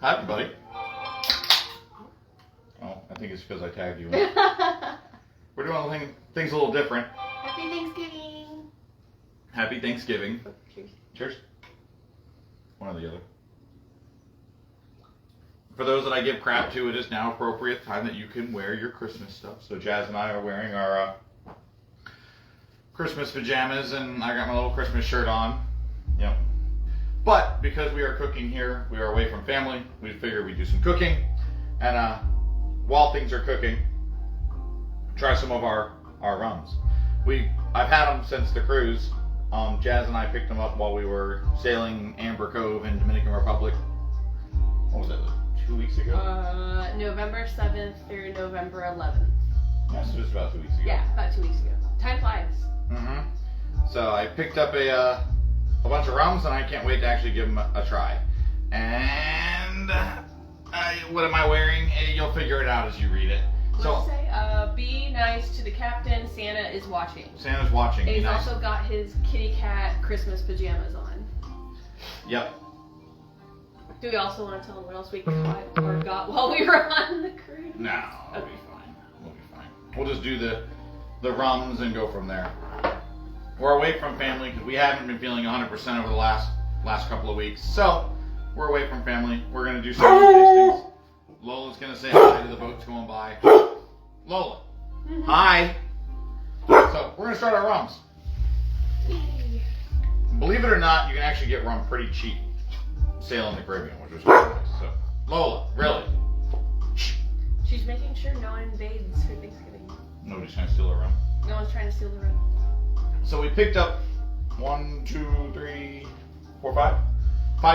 Happy, buddy. Oh, I think it's because I tagged you. We're doing things a little different. Happy Thanksgiving. Happy Thanksgiving. Oh, cheers. Cheers. One or the other. For those that I give crap to, it is now appropriate time that you can wear your Christmas stuff. So Jhaz and I are wearing our Christmas pajamas, and I got my little Christmas shirt on. Yep. But because we are cooking here, we are away from family, we figured we'd do some cooking. And while things are cooking, try some of our rums. I've had them since the cruise. Jhaz and I picked them up while we were sailing Amber Cove in Dominican Republic. What was that, 2 weeks ago? November 7th through November 11th. Yeah, so just about 2 weeks ago. Yeah, about 2 weeks ago. Time flies. Mm-hmm. So I picked up a bunch of rums, and I can't wait to actually give them a try. And what am I wearing? You'll figure it out as you read it. Let's say, be nice to the captain. Santa is watching. Santa's watching. And he's nice. also got his kitty cat Christmas pajamas on. Yep. Do we also want to tell them what else we got while we were on the cruise? No, we'll be fine. We'll be fine. We'll just do the rums and go from there. We're away from family because we haven't been feeling 100% over the last couple of weeks. So we're away from family. We're gonna do some tastings. Lola's gonna say hi to the boats going by. Lola, hi. So we're gonna start our rums. Believe it or not, you can actually get rum pretty cheap sailing the Caribbean, which was really nice. So Lola, really? She's making sure no one invades for Thanksgiving. Nobody's trying to steal our rum. No one's trying to steal the rum. So we picked up 5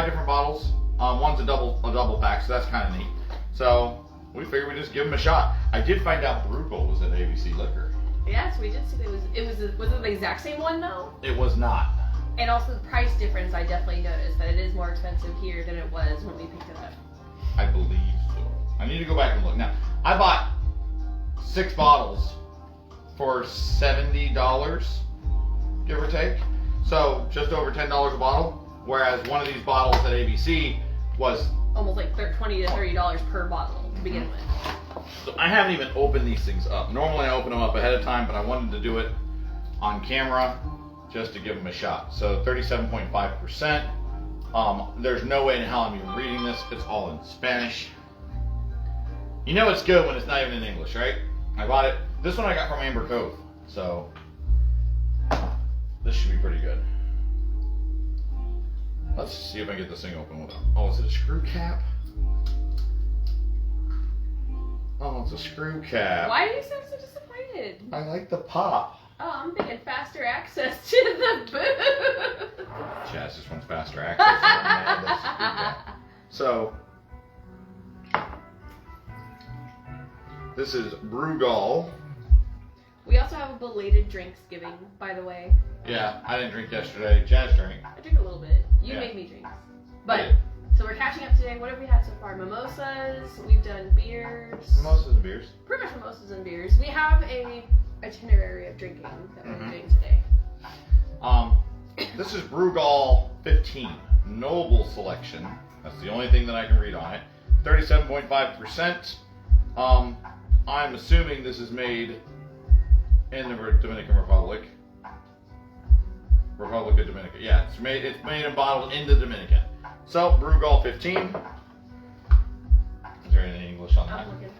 different bottles. One's a double pack, so that's kind of neat. So we figured we'd just give them a shot. I did find out Bruegel was at ABC Liquor. Yes, we did see was it the exact same one though? It was not. And also the price difference, I definitely noticed that it is more expensive here than it was when we picked it up. I believe so. I need to go back and look. Now, I bought 6 bottles for $70, give or take. So just over $10 a bottle. Whereas one of these bottles at ABC was almost like $20 to $30 per bottle to begin with. So I haven't even opened these things up. Normally I open them up ahead of time, but I wanted to do it on camera just to give them a shot. So 37.5%. There's no way in hell I'm even reading this. It's all in Spanish. You know it's good when it's not even in English, right? I bought it. This one I got from Amber Cove. So this should be pretty good. Let's see if I can get this thing open with it. Oh, is it a screw cap? Oh, it's a screw cap. Why do you sound so disappointed? I like the pop. Oh, I'm thinking faster access to the booth. Jhaz just wants faster access to the man. That's a screw cap. So, this is Bruegel. We also have a belated Drinksgiving, by the way. Yeah, I didn't drink yesterday. Jhaz drank. I drink a little bit. You Yeah. make me drinks. But, so we're catching up today. What have we had so far? Mimosas. We've done beers. Mimosas and beers. Pretty much mimosas and beers. We have a itinerary of drinking that we're doing today. This is Bruegel 15. Noble Selection. That's the only thing that I can read on it. 37.5%. I'm assuming this is made in the Dominican Republic. Republic of Dominica. Yeah, it's made and bottled in the Dominican. So, Bruegel 15. Is there any English on that? I'm looking.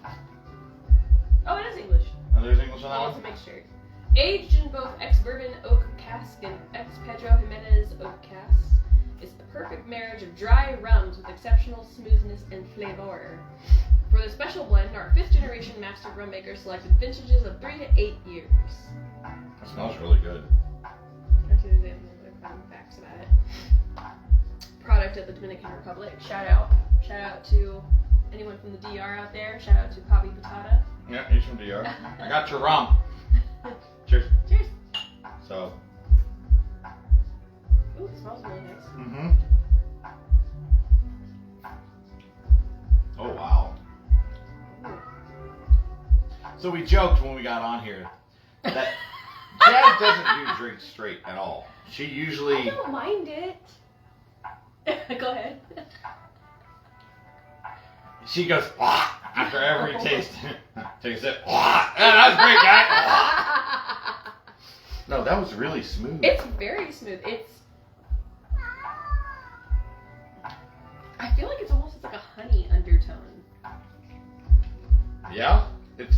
Oh, it is English. Oh, there's English on that I one? want to make sure. Aged in both ex-bourbon oak cask and ex-Pedro Jimenez oak cask, it's the perfect marriage of dry rums with exceptional smoothness and flavor. For the special blend, our 5th generation master rum maker selected vintages of 3 to 8 years. It smells really good. Actually, they have a little bit of fun facts about it. Product of the Dominican Republic. Shout out to anyone from the DR out there. Shout out to Pavi Patata. Yeah, he's from DR. I got your rum. Cheers. Cheers. So. Ooh, it smells really nice. Mm-hmm. Oh, wow. So we joked when we got on here that Jhaz doesn't do drinks straight at all. She usually... I don't mind it. Go ahead. She goes, "Ah," after every taste. Take a sip. "Ah." Yeah, that was great, guy. No, that was really smooth. It's very smooth. I feel like it's almost like a honey undertone. Yeah?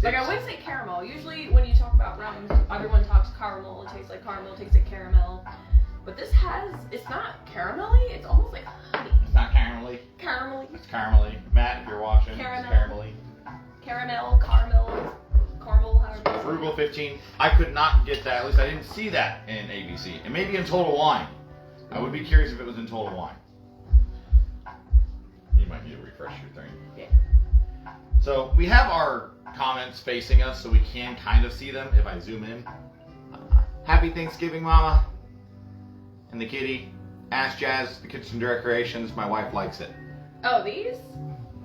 Like, I wouldn't say caramel. Usually when you talk about rums, everyone talks caramel. It tastes like caramel. It tastes like caramel. But this it's not caramelly. It's almost like honey. It's not caramelly. Caramelly. It's caramelly. Matt, if you're watching, Caramel. it's caramelly. Caramel, caramel, however. Frugal 15. I could not get that. At least I didn't see that in ABC. And maybe in Total Wine. I would be curious if it was in Total Wine. You might need to refresh your thing. Yeah. So we have our comments facing us, so we can kind of see them if I zoom in. Happy Thanksgiving, Mama. And the kitty. Ask Jhaz, the kitchen decorations. My wife likes it. Oh, these?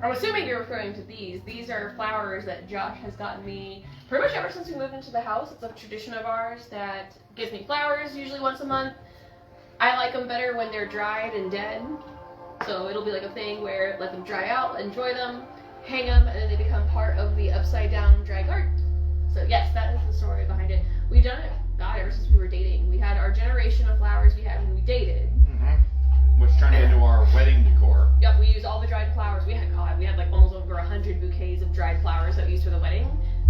I'm assuming you're referring to these. These are flowers that Josh has gotten me pretty much ever since we moved into the house. It's a tradition of ours that gives me flowers usually once a month. I like them better when they're dried and dead. So it'll be like a thing where let them dry out, enjoy them, hang them, and then they become part of the upside down dry garden. So yes, that is the story behind it. We've done it, God, ever since we were dating. We had our generation of flowers we had when we dated. Mm-hmm. Which turned into our wedding decor. Yep, we used all the dried flowers. We had like almost over 100 bouquets of dried flowers that we used for the wedding.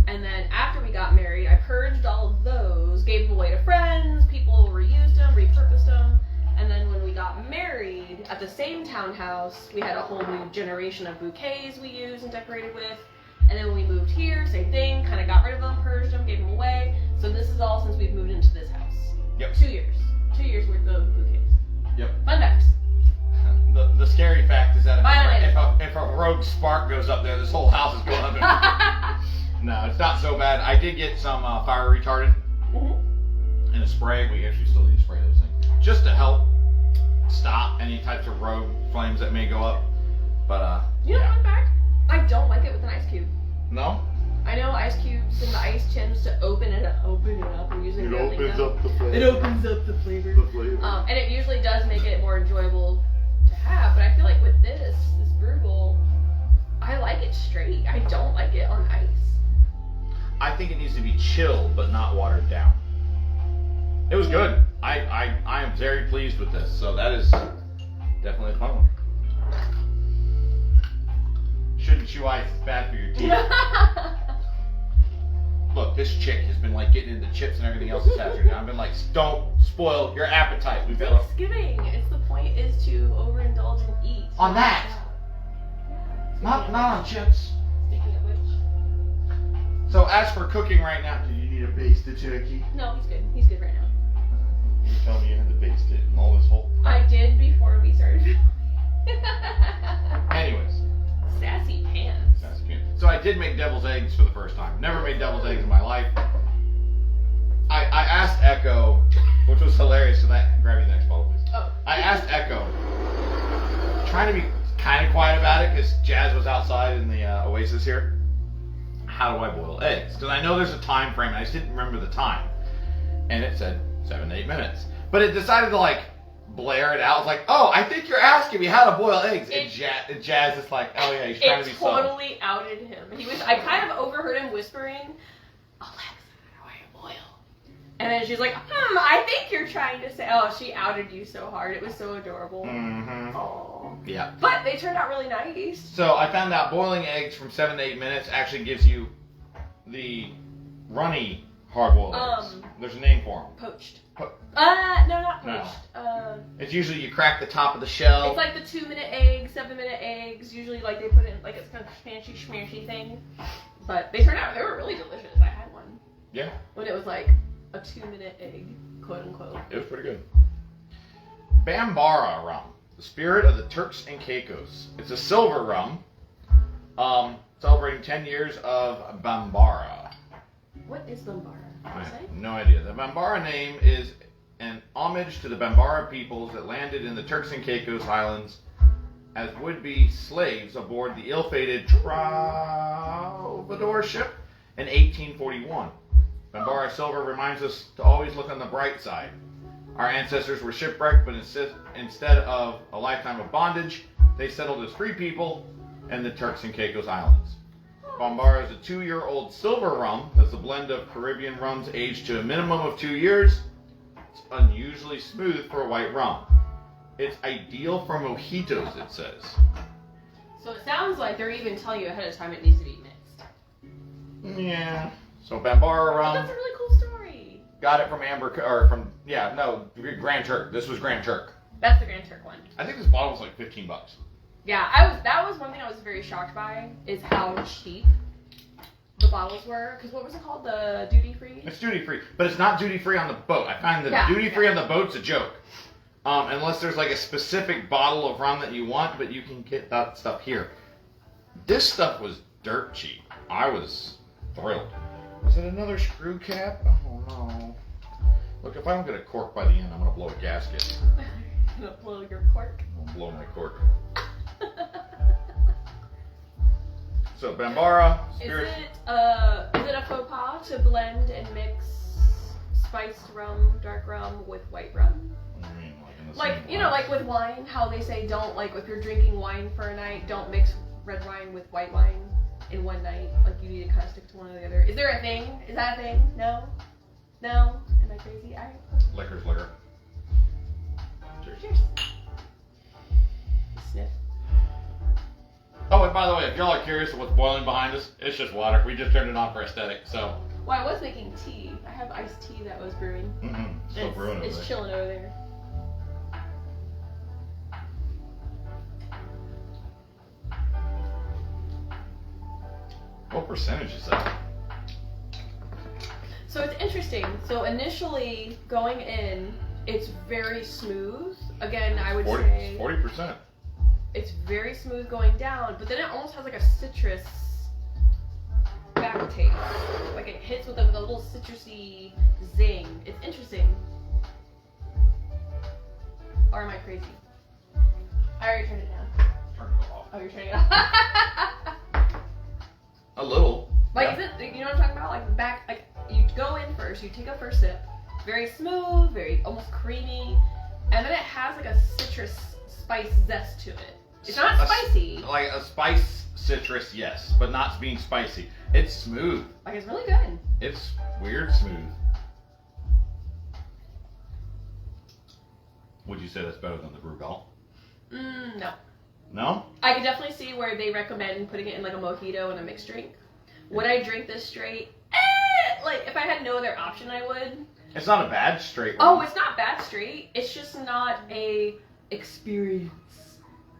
And then after we got married, I purged all of those, gave them away to friends, people reused them, repurposed them. And then when we got married, at the same townhouse, we had a whole new generation of bouquets we used and decorated with. And then when we moved here, same thing, kind of got rid of them, purged them, gave them away. So this is all since we've moved into this house. Yep. 2 years. 2 years worth of bouquets. Yep. Fun facts. The scary fact is that Violated. if a rogue spark goes up there, this whole house is going up in No, it's not so bad. I did get some fire retardant and a spray. We actually still need to spray those things. Just to help stop any types of rogue flames that may go up. But, you know, fun fact? I don't like it with an ice cube. No? I know ice cubes and the ice chims to open it up and use it. It opens up the flavor. It opens up the flavor. The And it usually does make it more enjoyable to have, but I feel like with this Brugal, I like it straight. I don't like it on ice. I think it needs to be chilled, but not watered down. It was good. I am very pleased with this, so that is definitely a fun one. Shouldn't chew ice, it's bad for your teeth. Look, this chick has been like getting into chips and everything else this afternoon. I've been like, don't spoil your appetite. We've got Thanksgiving. It's the point is to overindulge and eat. On that. Not on chips. Speaking of which. So as for cooking right now, do you need a basted turkey? No, he's good. He's good right now. You tell me you had to baste it and all this whole. I did before we started. Anyways. Sassy pants. So I did make devil's eggs for the first time. Never made devil's eggs in my life. I asked Echo, which was hilarious, so that grab me the next bottle, please. Oh. I asked Echo, trying to be kind of quiet about it because Jhaz was outside in the Oasis here. How do I boil eggs? Because I know there's a time frame, and I just didn't remember the time. And it said 7 to 8 minutes. But it decided to like blare it out. I was like, oh, I think you're asking me how to boil eggs. And Jhaz is like, oh yeah, he's trying to be subtle. It totally outed him. I kind of overheard him whispering, Alexa, how do I boil? And then she's like, I think you're trying to say, oh, she outed you so hard. It was so adorable. Mm-hmm. Oh. Yeah. But they turned out really nice. So I found out boiling eggs from 7 to 8 minutes actually gives you the runny hard-boiled eggs. There's a name for them. Poached. No, not poached. No. It's usually you crack the top of the shell. It's like the 2-minute eggs, 7-minute eggs. Usually, like they put in like it's kind of fancy schmancy thing. But they turned out they were really delicious. I had one. Yeah. When it was like a 2-minute egg, quote unquote. It was pretty good. Bambara rum, the spirit of the Turks and Caicos. It's a silver rum, celebrating 10 years of Bambara. What is Bambara? I have no idea. The Bambara name is an homage to the Bambara peoples that landed in the Turks and Caicos Islands as would-be slaves aboard the ill-fated Troubadour ship in 1841. Bambara silver reminds us to always look on the bright side. Our ancestors were shipwrecked, but instead of a lifetime of bondage, they settled as free people and the Turks and Caicos Islands. Bambara is a 2-year-old silver rum that's a blend of Caribbean rums aged to a minimum of 2 years. It's unusually smooth for a white rum. It's ideal for mojitos, it says. So it sounds like they're even telling you ahead of time it needs to be mixed. Yeah. So Bambara Oh, rum. that's a really cool story. Got it from Grand Turk. This was Grand Turk. That's the Grand Turk one. I think this bottle was like $15. Yeah, that was one thing I was very shocked by, is how cheap the bottles were. Because what was it called? The duty free? It's duty free, but it's not duty free on the boat. I find the duty free on the boat's a joke. Unless there's like a specific bottle of rum that you want, but you can get that stuff here. This stuff was dirt cheap. I was thrilled. Was it another screw cap? Oh no. Look, if I don't get a cork by the end, I'm going to blow a gasket. You're gonna blow your cork. I'll blow my cork. So Bambara, spirit. Is it a faux pas to blend and mix spiced rum, dark rum with white rum? What do you mean, in the Like, same you know, glass? like with wine, how they say don't, like, if you're drinking wine for a night, don't mix red wine with white wine in one night. Like, you need to kind of stick to one or the other. Is there a thing? Is that a thing? No? No? Am I crazy? Liquor's liquor. Cheers. Cheers. Sniff. Oh, and by the way, if y'all are curious of what's boiling behind us, it's just water. We just turned it on for aesthetic, so. Well, I was making tea. I have iced tea that was brewing. Still brewing over It's there. chilling over there. What percentage is that? So it's interesting. So initially going in, it's very smooth. Again, I would say 40%. it's very smooth going down, but then it almost has like a citrus back taste. Like it hits with a little citrusy zing. It's interesting. Or am I crazy? I already turned it down. Turn it off. Oh, you're turning it off. A little. Like, Yeah. is it, you know what I'm talking about? Like, back, like, you go in first, you take a first sip, very smooth, very almost creamy, and then it has like a citrus spice zest to it. It's not spicy. Like a spice citrus, yes, but not being spicy. It's smooth. Like, it's really good. It's weird smooth. Would you say that's better than the Brugal? No. No? I could definitely see where they recommend putting it in like a mojito and a mixed drink. Would I drink this straight? Like, if I had no other option, I would. It's not a bad straight Oh, one. it's not bad straight. It's just not a experience.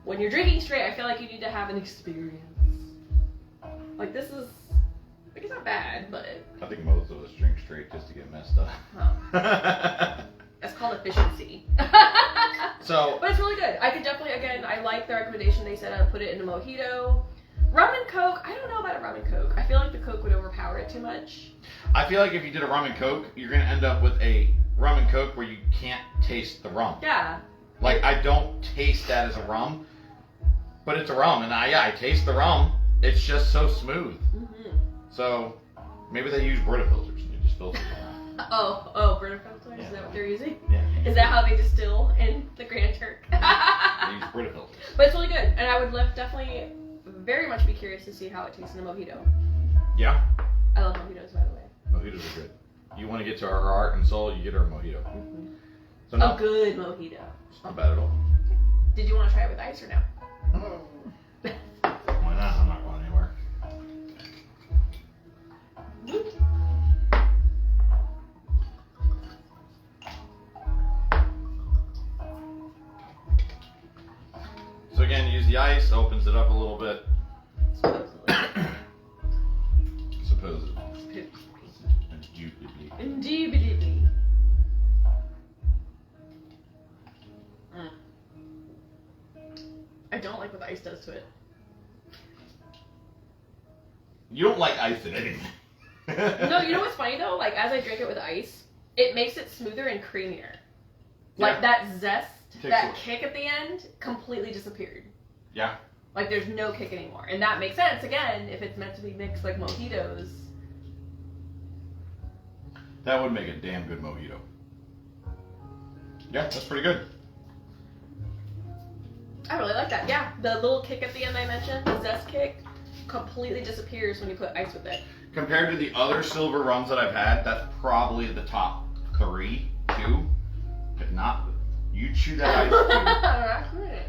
When you're drinking straight, I feel like you need to have an experience. Like, this is, like, it's not bad, but I think most of us drink straight just to get messed up. that's called efficiency. So, But it's really good. I could definitely, again, I like the recommendation they said I would put it in a mojito. Rum and Coke, I don't know about a rum and Coke. I feel like the Coke would overpower it too much. I feel like if you did a rum and Coke, you're going to end up with a rum and Coke where you can't taste the rum. Yeah. Like, I don't taste that as a rum, but it's a rum, and I taste the rum. It's just so smooth. Mm-hmm. So, maybe they use Brita filters, and you just filter them. Oh, Brita filters? Yeah. Is that what they're using? Yeah. Is that how they distill in the Grand Turk? They use Brita filters. But it's really good, and I would definitely very much be curious to see how it tastes in a mojito. Yeah. I love mojitos, by the way. Mojitos are good. You want to get to our heart and soul, you get her a mojito. Mm-hmm. So no, A good mojito. it's not bad at all. Did you want to try it with ice or no? Why not? I'm not going anywhere. So again, use the ice, opens it up a little bit. Supposedly. Supposedly. Indubitably. Indubitably. I don't like what the ice does to it. You don't like ice in anything. No, you know what's funny though? Like, as I drink it with ice, it makes it smoother and creamier. Like, Yeah. that zest, Takes that a- kick at the end, completely disappeared. Yeah. Like, there's no kick anymore. And that makes sense, again, if it's meant to be mixed like mojitos. That would make a damn good mojito. Yeah, that's pretty good. I really like that. Yeah, the little kick at the end I mentioned, the zest kick, completely disappears when you put ice with it. Compared to the other silver rums that I've had, that's probably the top 3, 2. If not, you chew that ice too. That's it.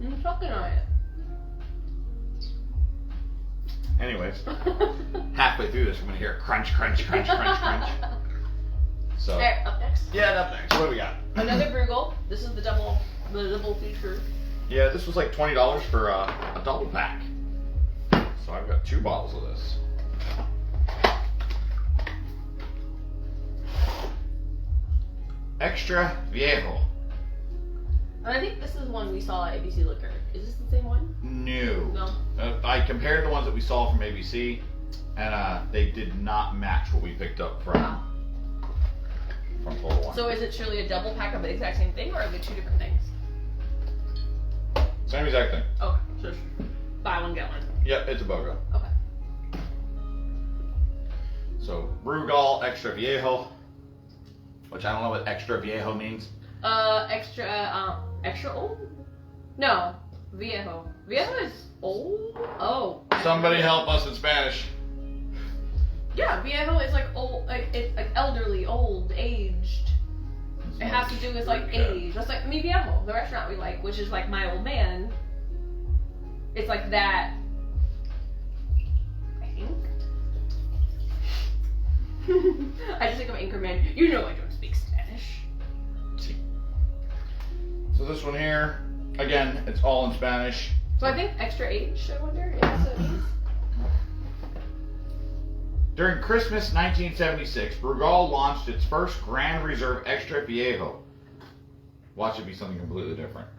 I'm sucking on it. Anyways, halfway through this, I'm gonna hear crunch, crunch, crunch, crunch, crunch. So, Alright, up next. yeah, up next. What do we got? Another Bruegel. This is the double feature. Yeah, this was like $20 for a double pack. So I've got 2 bottles of this. Extra Viejo. And I think this is one we saw at ABC Liquor. Is this the same one? No. I compared the ones that we saw from ABC, and they did not match what we picked up from Total Wine. So is it truly a double pack of the exact same thing, or are they 2 different things? Same exact thing. Okay, so it's buy one, get one. Yep, it's a BOGO. Okay. So, Brugal Extra Viejo, which I don't know what Extra Viejo means. Extra old? No, viejo. Viejo is old? Oh. Somebody help us in Spanish. Yeah, viejo is like old, like it's like elderly, old, aged. It has to do with like age. That's like Mi Viejo, the restaurant we like, which is like my old man. It's like that. I think. I just think of Anchorman. You know I don't speak Spanish. So this one here, again, it's all in Spanish. So I think extra aged, I wonder if that's what it means. During Christmas 1976, Brugal launched its first Grand Reserve Extra Viejo. Watch it be something completely different.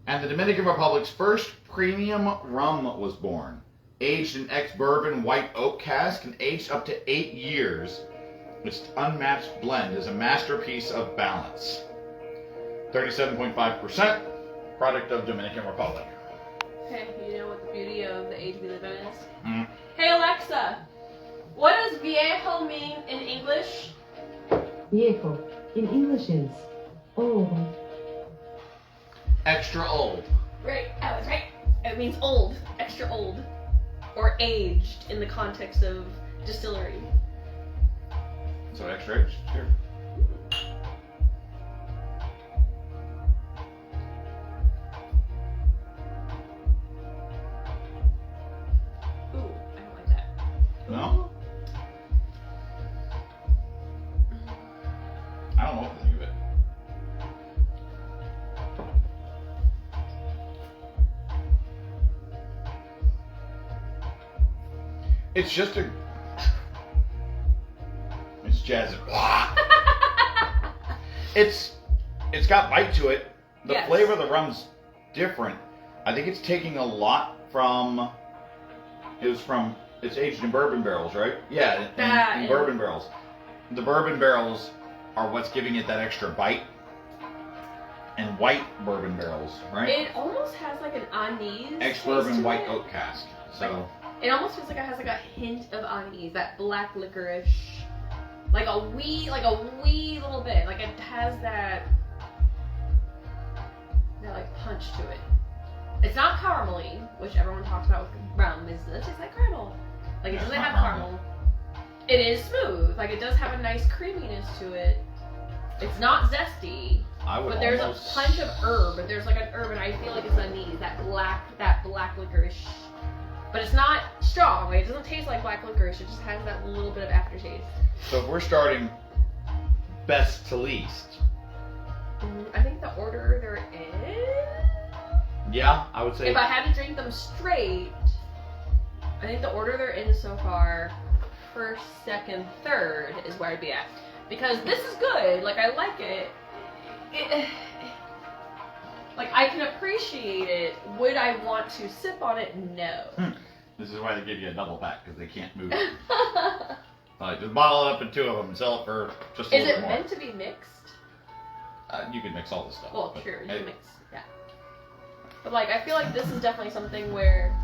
And the Dominican Republic's first premium rum was born. Aged in ex-bourbon white oak cask and aged up to 8 years. Its unmatched blend is a masterpiece of balance. 37.5%, product of Dominican Republic. Okay, you know what the beauty of the age we live in is? Mm. Hey Alexa, what does viejo mean in English? Viejo in English is old. Extra old. Right, I was right. It means old, extra old, or aged in the context of distillery. So extra aged, here. Ooh, I don't like that. No? I don't know what to think of it. It's just a... It's Jhaz and I. It's got bite to it. The Yes. flavor of the rum's different. I think it's taking a lot from... It's aged in bourbon barrels, right? Yeah, in bourbon barrels. The bourbon barrels are what's giving it that extra bite. And white bourbon barrels, right? It almost has like an anise. Ex-bourbon taste to white it. oak cask. So It almost feels like it has like a hint of anise, that black licorice, like a wee little bit. Like it has that like punch to it. It's not caramely, which everyone talks about with rum. It tastes like caramel. Like it Yeah, doesn't it's have not caramel. It is smooth. Like it does have a nice creaminess to it. It's not zesty. I would But there's almost... a punch of herb. But there's like an herb, and I feel like it's anise, that black licorice. But it's not strong. Like it doesn't taste like black licorice. It just has that little bit of aftertaste. So if we're starting best to least, I think the order they're in. yeah, I would say... If I had to drink them straight, I think the order they're in so far, first, second, third, is where I'd be at. Because this is good. Like I like it. Like I can appreciate it. Would I want to sip on it? No. This is why they give you a double pack, because they can't move it. Like, just bottle it up in 2 of them and sell it for just a Is little it bit more. meant to be mixed? You can mix all this stuff. Well, but sure, you it- can mix, yeah. But like, I feel like this is definitely something where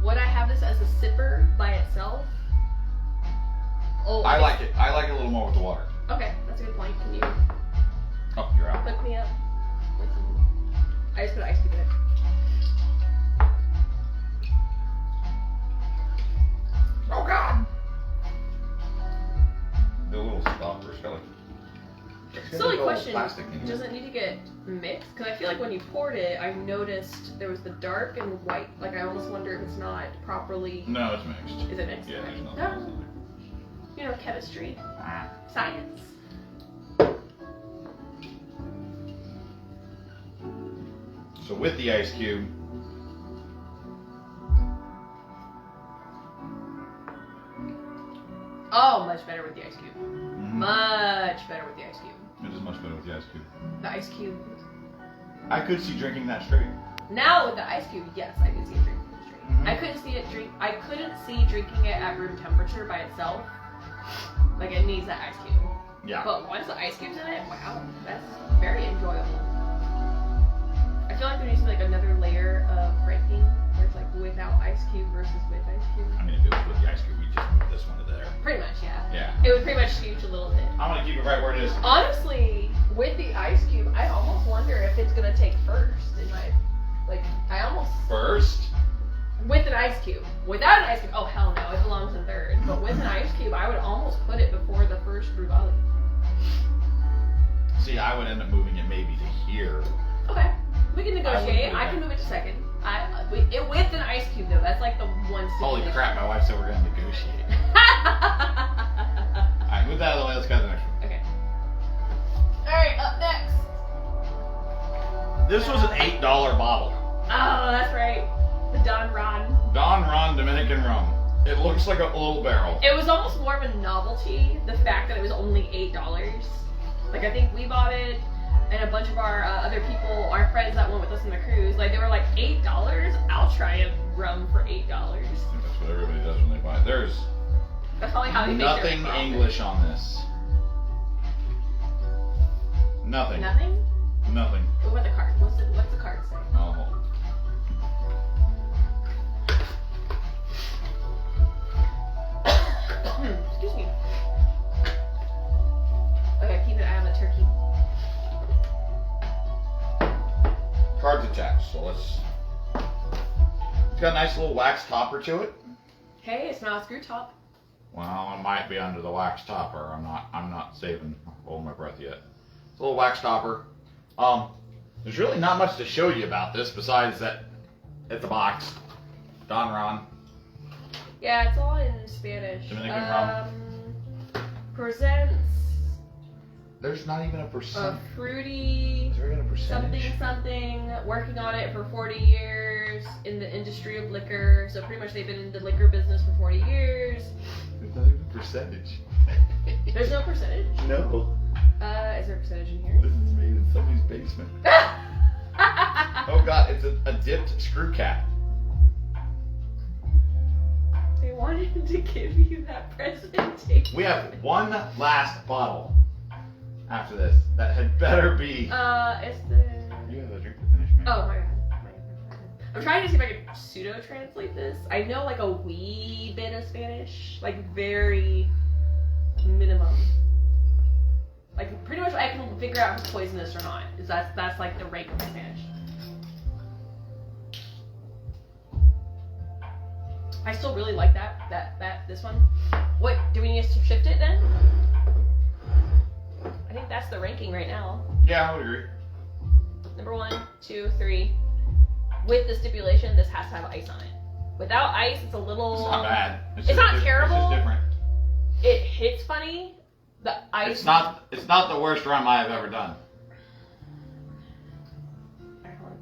would I have this as a sipper by itself? Oh, I like it. I like it a little more with the water. Okay, that's a good point. Can you? Oh, you're out. Hook me up with some. I just put ice cube in it. Oh God! The little stopper, Skelly. Silly question. Plastic in Does here. it need to get mixed? Because I feel like when you poured it, I noticed there was the dark and white. Like I almost wonder if it's not properly. No, it's mixed. Is it mixed? Yeah, Okay. there's nothing Oh, else in you know, chemistry, there. science. So with the ice cube, Oh, much better with the ice cube. mhm, Much better with the ice cube. it is much better with the ice cube. The ice cube. I could see drinking that straight. Now with the ice cube, yes, I could see it drinking it straight. Mhm. I couldn't see drinking it at room temperature by itself. Like it needs that ice cube. Yeah. But once the ice cube's in it, wow, that's very enjoyable. I feel like there needs to be like another layer of ranking where it's like without ice cube versus with ice cube. I mean, if it was with the ice cube, we just move this one to there. Pretty much, yeah. Yeah. It would pretty much scooch a little bit. I'm gonna keep it right where it is. Honestly, with the ice cube, I almost wonder if it's gonna take first in my, like, I almost, First, with an ice cube. Without an ice cube, oh hell no, it belongs in third. But with an ice cube, I would almost put it before the first Bruvali. see, I would end up moving it maybe to here. Okay, we can negotiate. do I that. can move it to second. With an ice cube though, that's like the one Holy stipulation. crap, my wife said we're gonna negotiate. Alright, move that out of the way, let's go to the next one. Okay. Alright, up next. This was an $8 bottle. Oh, that's right. The Don Ron. Don Ron Dominican rum. It looks like a little barrel. It was almost more of a novelty, the fact that it was only $8. Like, I think we bought it, and a bunch of our other people, our friends that went with us on the cruise, like, they were like, $8? I'll try a rum for $8. I think that's what everybody does when they buy it. There's That's probably how they make nothing their profit. English on this. Nothing. Nothing? Nothing. What about the card? What's the card say? Oh, hold on. Excuse me. Okay, keep it out of the turkey. Cards attached, so let's. It's got a nice little wax topper to it. Hey, it's not a screw top. Well, it might be under the wax topper. I'm not holding my breath yet. It's a little wax topper. There's really not much to show you about this besides that it's a box. Don Ron. Yeah, it's all in Spanish. Dominican rum. Presents There's not even a a percent. fruity Is there even a percentage? something, working on it for 40 years in the industry of liquor. So pretty much they've been in the liquor business for 40 years. There's not even a percentage. There's no percentage. No. Is there a percentage in here? This is made in somebody's basement. Oh god, it's a dipped screw cap. They wanted to give you that presentation. We have one last bottle after this. That had better be. Is the... You have a drink to finish, man. Oh my god. I'm trying to see if I can pseudo-translate this. I know like a wee bit of Spanish. Like very minimum. Like pretty much I can figure out if it's poisonous or not. That's like the rank of my Spanish. I still really like this one. What, do we need to shift it then? I think that's the ranking right now. Yeah, I would agree. Number 1, 2, 3. With the stipulation, this has to have ice on it. Without ice, it's a little... It's not bad. It's not terrible. It's just different. It hits funny. The ice... It's not the worst rum I have ever done. Alright, hold on.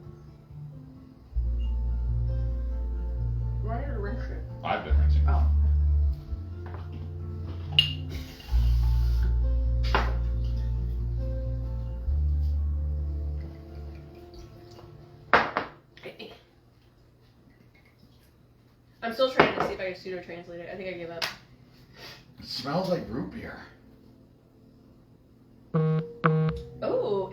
You want to rinse it? I've been rinsing. Oh. I'm still trying to see if I can pseudo-translate it. I think I gave up. It smells like root beer. Oh,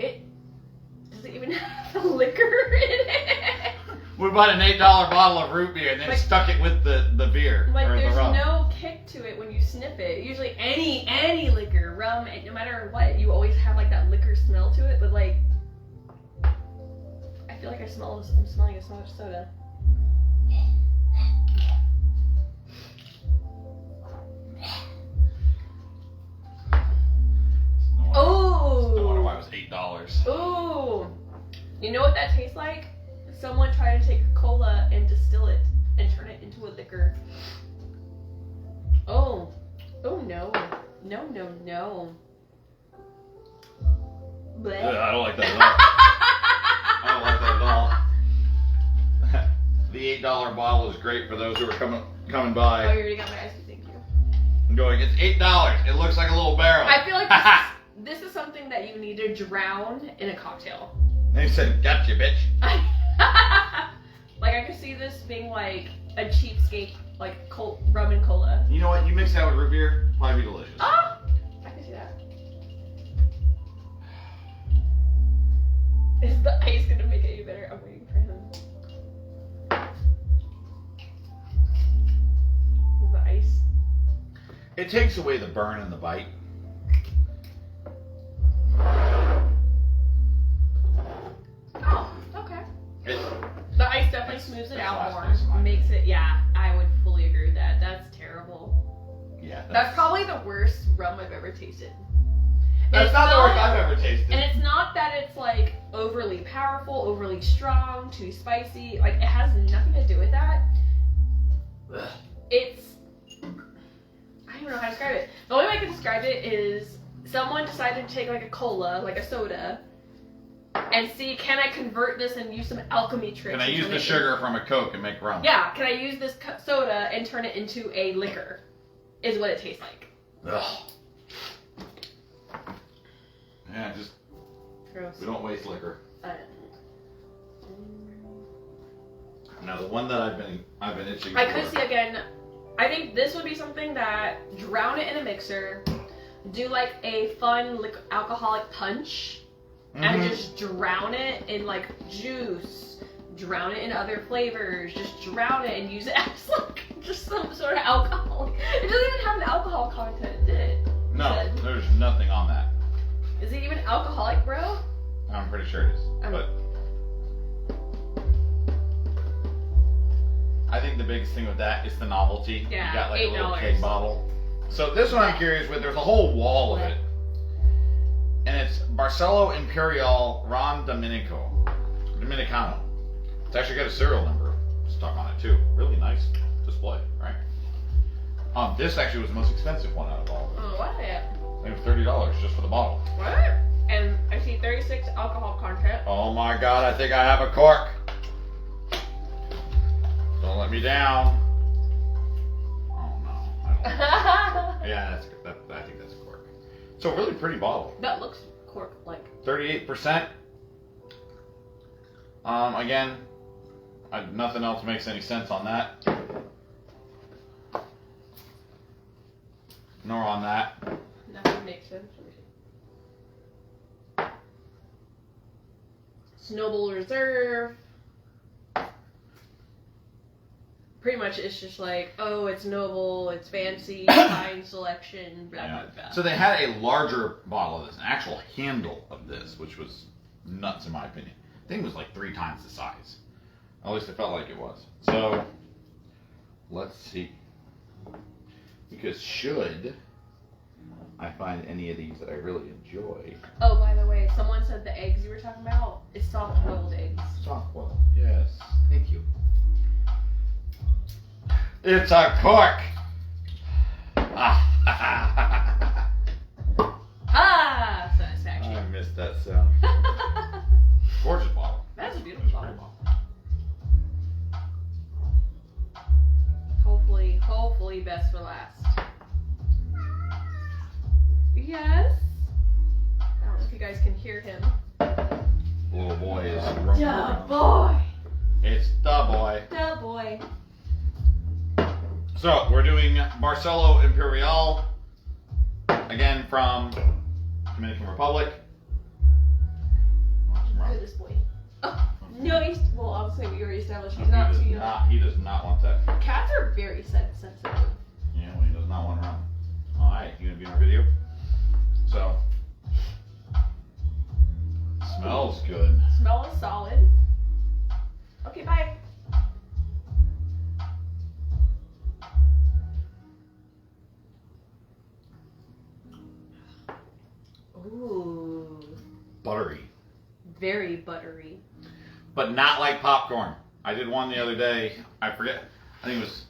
does it even have the liquor in it? We bought an $8 bottle of root beer and then Like- stuck it with the beer Like or the there's rum. no kick kick to it when you sniff it. Usually any liquor, rum, no matter what, you always have like that liquor smell to it. But like, I feel like I'm smelling a soda. Oh. No wonder why it was $8. Ooh. You know what that tastes like? Someone tried to take a cola and distill it and turn it into a liquor. Oh. Oh no. No, no, no. Blech. I don't like that at all. I don't like that at all. The $8 bottle is great for those who are coming Oh, by. you already got my ice cream, thank you. I'm going, it's $8. It looks like a little barrel. I feel like this is something that you need to drown in a cocktail. They said, gotcha, bitch. Like, I could see this being like a cheapskate, like rum and cola. You know what? You mix that with root beer, probably be delicious. Oh! I can see that. Is the ice gonna make it any better? I'm waiting for him. Is the ice? It takes away the burn and the bite. Oh, okay. The ice definitely smooths it out last more. nice. Makes it, yeah, I would fully agree with that. That's terrible. Yeah. That's probably the worst rum I've ever tasted. That's It's not the worst I've ever tasted. And it's not that it's like overly powerful, overly strong, too spicy. Like, it has nothing to do with that. Ugh. It's, I don't know how to describe it. The only way I can describe it is someone decided to take like a cola, like a soda, and see, can I convert this and use some alchemy tricks? Can I use into the making- sugar from a Coke and make rum? Yeah, can I use this soda and turn it into a liquor? Is what it tastes like. Ugh. Yeah, just, Gross. we don't waste liquor. I Now the one that I've been itching for. I could see again. I think this would be something that drown it in a mixer, do like a fun alcoholic punch, and just drown it in like juice, drown it in other flavors, just drown it and use it as like just some sort of alcohol. It doesn't even have an alcohol content, did it? No, Good. there's nothing on that. Is it even alcoholic, bro? I'm pretty sure it is. But I think the biggest thing with that is the novelty. Yeah, you got like a little $8. keg bottle. So this one I'm curious with. There's a whole wall of it, and it's Barcelo Imperial Ron Dominicano. It's actually got a serial number stuck on it too. Really nice display, right? This actually was the most expensive one out of all of them. Oh, what? I think it was $30 just for the bottle. What? And I see 36 alcohol content. Oh my God! I think I have a cork. Don't let me down. Oh no, I don't. Yeah, that's good. I think that's a cork. So really pretty bottle. That looks cork-like. 38%. Again, nothing else makes any sense on that. Nor on that. Nothing makes sense. Snowball Reserve. Pretty much it's just like, oh, it's noble, it's fancy, fine selection, blah, Yeah. blah, blah. So they had a larger bottle of this, an actual handle of this, which was nuts in my opinion. I think it was like 3 times the size. At least it felt like it was. So, let's see. Because should I find any of these that I really enjoy. Oh, by the way, someone said the eggs you were talking about is soft-boiled eggs. Softball. Yes. Thank you. It's a cork. Ah, satisfaction. I missed that sound. Gorgeous bottle. That's a beautiful It's a great bottle. Hopefully best for last. Yes? I don't know if you guys can hear him. Little boy is rumbling. Da boy! It's the boy. Da boy. So we're doing Barcelo Imperial, again from Dominican Republic. This boy. Oh, no, well, obviously we already established he's not too young. He does not want that. Cats are very sensitive. Yeah, well, he does not buttery. Very buttery. But not like popcorn. I did one the other day. I forget. I think it was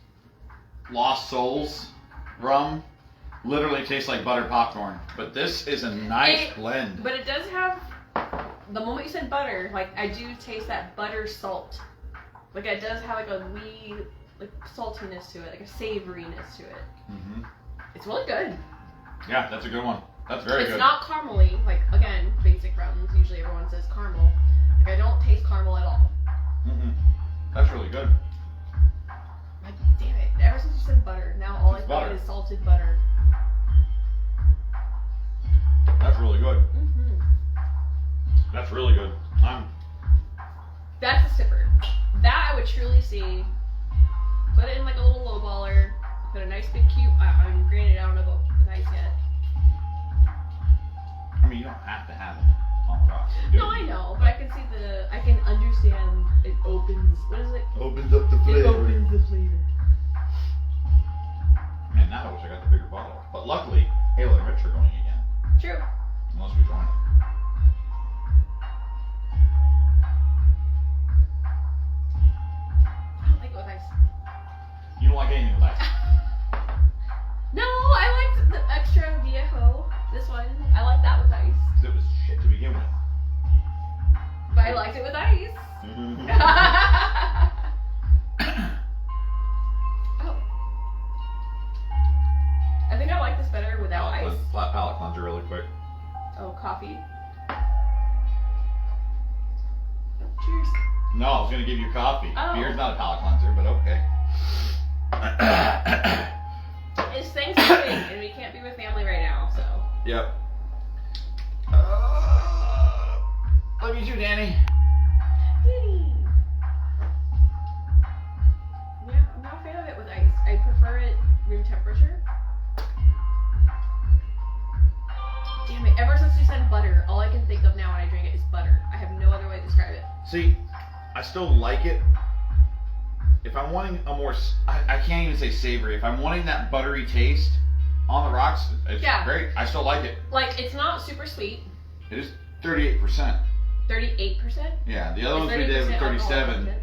Lost Souls rum. Literally tastes like buttered popcorn. But this is a nice blend. But it does have, the moment you said butter, like I do taste that butter salt. Like it does have like a wee like saltiness to it, like a savoriness to it. Mm-hmm. It's really good. Yeah, that's a good one. That's very good. It's not caramely. Like again, basic rums. Usually everyone says caramel. Like I don't taste caramel at all. Mm-mm. That's really good. Like damn it! Ever since you said butter, now all I think is salted butter. That's really good. Mm-hmm. That's really good. That's a sipper. That I would truly see. Put it in like a little low baller. Put a nice big cube. I mean, granted, I don't know about the ice yet. I mean, you don't have to have it on the rocks. No, I know, but I can see I can understand. It opens. What is it? Opens up the flavor. It opens the flavor. Man, now I wish I got the bigger bottle. But luckily, Halo and Rich are going again. True. Unless we join them. I don't like it with ice. You don't like anything with ice. No, I liked the extra viejo. This one, I like that with ice. Because it was shit to begin with. But I liked it with ice. Mm-hmm. Oh. I think I like this better without ice. Flat palate cleanser really quick. Oh, coffee. Cheers. No, I was going to give you coffee. Oh. Beer's not a palate cleanser, but okay. It's Thanksgiving and we can't be with family right now, so. Yep. Love you too, Danny. Yeah, I'm not a fan of it with ice. I prefer it room temperature. Damn it, ever since you said butter, all I can think of now when I drink it is butter. I have no other way to describe it. See, I still like it. If I'm wanting a more, I can't even say savory. If I'm wanting that buttery taste on the rocks, it's great. I still like it. Like, it's not super sweet. It is 38%. 38%? Yeah, the other ones we did were 37.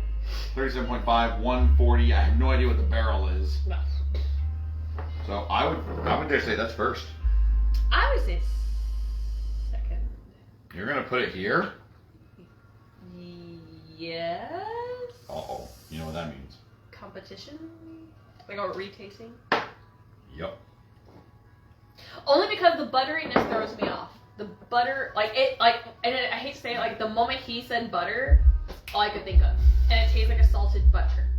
37.5, 140. I have no idea what the barrel is. No. So I would dare say that's first. I would say second. You're gonna put it here? Yes. Uh-oh. You know what that means. Competition? Like a retasting? Yep. Only because the butteriness throws me off. The butter, like it, like, and I hate to say it, like the moment he said butter, that's all I could think of. And it tastes like a salted butter.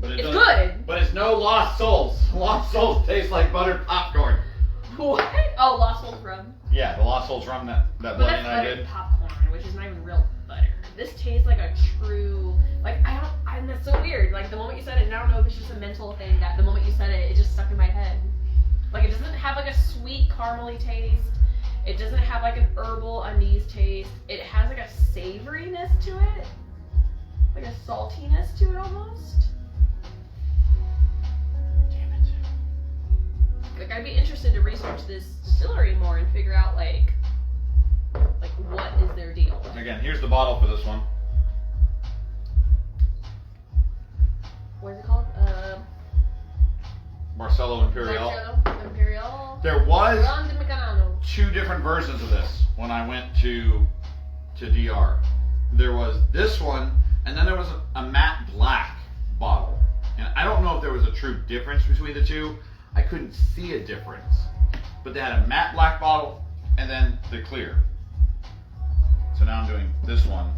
But It's good. But it's no Lost Souls. Lost Souls taste like buttered popcorn. What? Oh, Lost Souls rum. Yeah, the Lost Souls rum that But Bloody that's and I buttered did. popcorn, which is not even real butter. This tastes like a true, like, and that's so weird. Like, the moment you said it, and I don't know if it's just a mental thing, that the moment you said it, it just stuck in my head. Like, it doesn't have, like, a sweet caramely taste. It doesn't have, like, an herbal anise taste. It has, like, a savoriness to it. Like, a saltiness to it, almost. Damn it. Like, I'd be interested to research this distillery more and figure out, like what is their deal? Again, here's the bottle for this one. What is it called? Marcello Imperial. Imperial. There was Ron de Mecanano. 2 different versions of this when I went to DR. There was this one, and then there was a matte black bottle. And I don't know if there was a true difference between the two. I couldn't see a difference. But they had a matte black bottle and then the clear. So now I'm doing this one.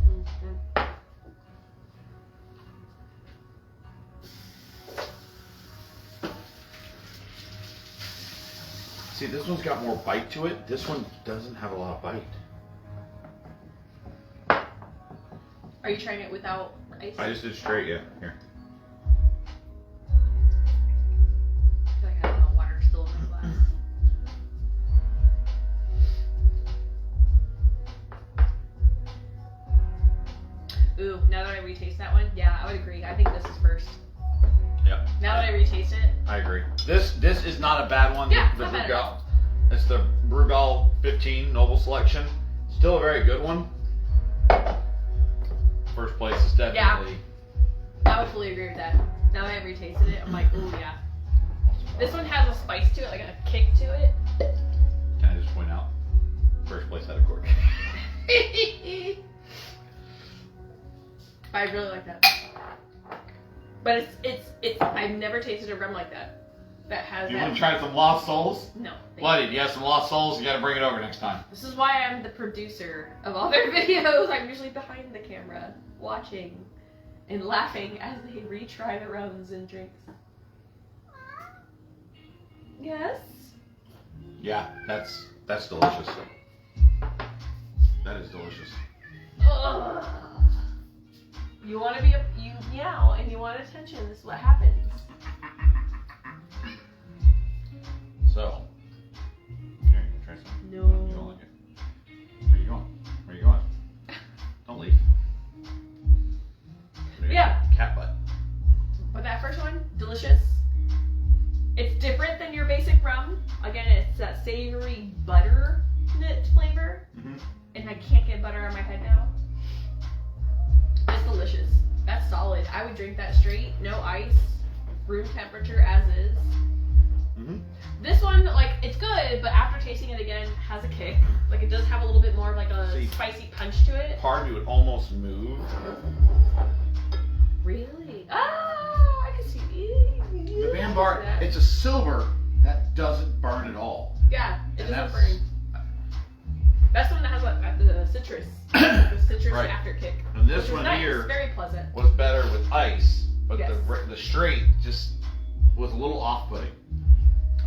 Mm-hmm. See, this one's got more bite to it. This one doesn't have a lot of bite. Are you trying it without ice? I just did straight, yeah. Here. I feel like I have no water still in my glass. Ooh, now that I retaste that one, yeah, I would agree. I think this is first. Yep. Now that I retaste it, I agree. This is not a bad one. Yeah, that not we've bad at got. all. It's the Brugal 15 Noble Selection. Still a very good one. First place is definitely. I would fully agree with that. Now that I've retasted it, I'm like, ooh yeah. This one has a spice to it, like a kick to it. Can I just point out? First place had a cork. I really like that. But it's I've never tasted a rum like that. That has You that. want to try some Lost Souls? No. Bloody, you have some Lost Souls, you gotta bring it over next time. This is why I'm the producer of all their videos. I'm usually behind the camera, watching and laughing as they retry the rums and drinks. Yes? Yeah, that's delicious. That is delicious. Ugh. You want to be you meow and you want attention. This is what happens. So, here, you can try some. No. You don't like it. Where you going? Where you going? Don't leave. Yeah. Cat butt. But that first one, delicious. It's different than your basic rum. Again, it's that savory butternut flavor. Mm-hmm. And I can't get butter on my head now. It's delicious. That's solid. I would drink that straight, no ice, room temperature as is. Mm-hmm. This one, like, it's good, but after tasting it again, has a kick. Like, it does have a little bit more of like a See, spicy punch to it. Part of me would almost move. Really? Ah, I can see. The Van Bar, it's a silver that doesn't burn at all. Yeah, it And doesn't that's- burn. That's the one that has like the citrus, the citrus Right. after kick. And this Which is one nice. here It's very pleasant. was better with ice, but Yes. the straight just was a little off-putting.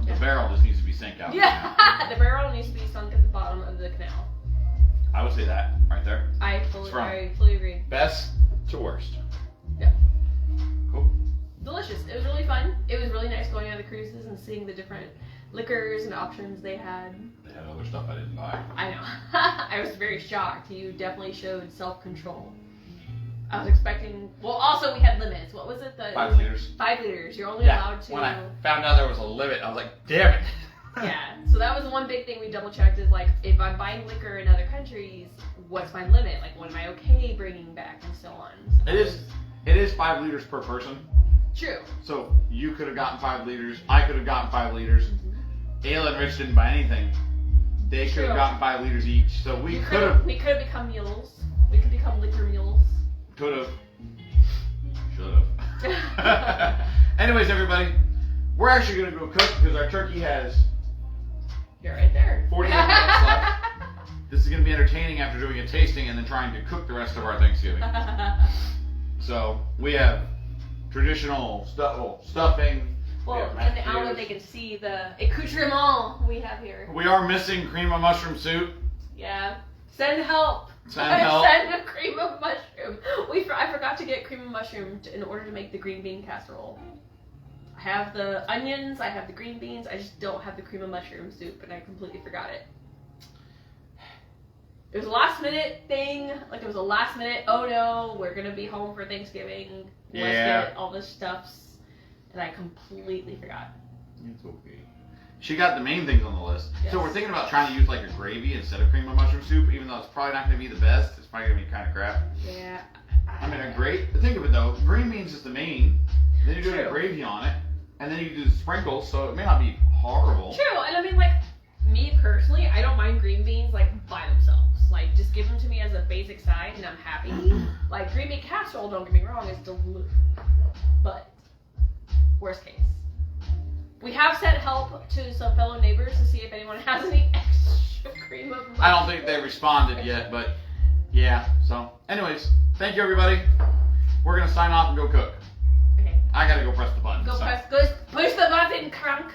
The Yeah. barrel just needs to be sank out. Yeah, the barrel needs to be sunk at the bottom of the canal. I would say that right there. I It's wrong. fully agree. Best to worst. Yeah. Cool. Delicious. It was really fun. It was really nice going on the cruises and seeing the different liquors and options they had. They had other stuff I didn't buy. I know. I was very shocked. You definitely showed self-control. I was expecting. Well, also we had limits. What was it? 5 liters. 5 liters. You're only Yeah. allowed to. When I found out there was a limit, I was like, damn it. Yeah. So that was one big thing we double checked. Is like, if I'm buying liquor in other countries, what's my limit? Like, what am I okay bringing back, and so on. It is 5 liters per person. True. So you could have gotten 5 liters. I could have gotten 5 liters. Ayla and Rich didn't buy anything. They could have True. gotten 5 liters each. So we could have. We could have become mules. We could become liquor mules. Could have. Should have. Anyways, everybody, we're actually going to go cook because our turkey has You're right there. 48 minutes left. This is going to be entertaining after doing a tasting and then trying to cook the rest of our Thanksgiving. So we have traditional stuffing. Well, we have in mashed the hour potatoes. they can see the accoutrement we have here. We are missing cream of mushroom soup. Yeah. Send help. Send help. Send a cream of mushroom. I forgot to get cream of mushroom in order to make the green bean casserole. I have the onions, I have the green beans, I just don't have the cream of mushroom soup, and I completely forgot it. It was a last minute thing, like it was a last minute, oh no, we're gonna be home for Thanksgiving, let's Yeah. get all the stuffs, and I completely forgot. It's okay. She got the main things on the list. Yes. So we're thinking about trying to use like a gravy instead of cream of mushroom soup, even though it's probably not going to be the best. It's probably going to be kind of crap. Yeah. I mean, think of it though. Green beans is the main. Then you're doing a True. gravy on it, and then you do the sprinkles, so it may not be horrible. True, and I mean, like, me personally, I don't mind green beans, like, by themselves. Like, just give them to me as a basic side, and I'm happy. Like, green bean casserole, don't get me wrong, is delicious. But, worst case. We have sent help to some fellow neighbors to see if anyone has any extra cream of mushroom. I don't think they responded yet, but yeah. So, anyways, thank you everybody. We're gonna sign off and go cook. Okay. I gotta go press the button. Go so. push the button, crunk.